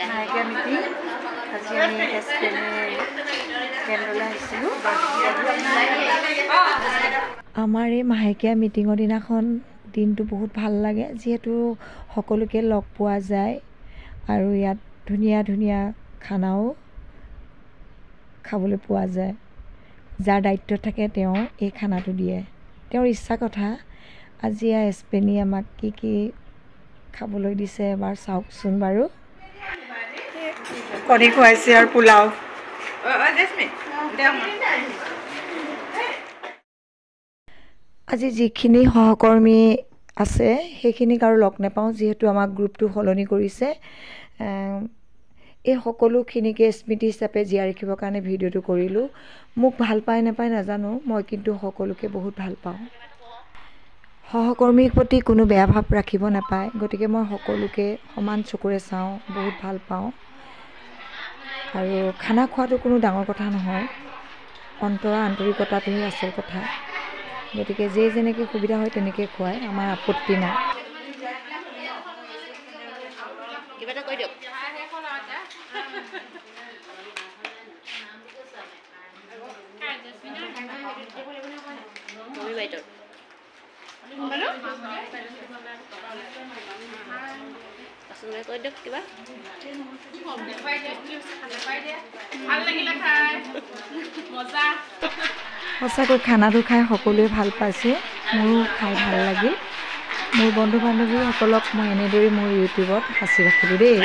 মাহেকীয়া মিটিং আজি আমি কেন্দ্ৰলৈ আহিছিলোঁ। আমাৰ এই মাহেকীয়া মিটিঙৰ দিনাখন দিনটো বহুত ভাল লাগে, যিহেতু সকলোকে লগ পোৱা যায় আৰু ইয়াত ধুনীয়া ধুনীয়া খানাও খাবলৈ পোৱা যায়। যাৰ দায়িত্বত থাকে তেওঁ এই খানাটো দিয়ে, তেওঁৰ ইচ্ছা কথা। আজি এছপেনি আমাক কি কি খাবলৈ দিছে এবাৰ চাওকচোন বাৰু। কণী খুৱাইছে আৰু পোলাও। আজি যিখিনি সহকৰ্মী আছে সেইখিনিক আৰু লগ নাপাওঁ, যিহেতু আমাক গ্ৰুপটো সলনি কৰিছে। এই সকলোখিনিকে স্মৃতি হিচাপে জীয়াই ৰাখিবৰ কাৰণে ভিডিঅ'টো কৰিলোঁ। মোক ভাল পায় নাপায় নাজানো, মই কিন্তু সকলোকে বহুত ভাল পাওঁ। সহকৰ্মীৰ প্ৰতি কোনো বেয়া ভাৱ ৰাখিব নাপায়, গতিকে মই সকলোকে সমান চকুৰে চাওঁ, বহুত ভাল পাওঁ। আৰু খানা খোৱাটো কোনো ডাঙৰ কথা নহয়, অন্তৰৰ আন্তৰিকতাটোহে আচল কথা। গতিকে যেনেকৈ সুবিধা হয় তেনেকৈ খুৱাই আমাৰ আপত্তি নাই। কিবা এটা কৈ দিয়ক। কৈ দিয়ক কিবা। সঁচাকৈ খানাটো খাই সকলোৱে ভাল পাইছে, মোৰো খাই ভাল লাগিল। মোৰ বন্ধু বান্ধৱীসকলক মই এনেদৰেই মোৰ ইউটিউবত সাঁচি ৰাখিলোঁ দেই।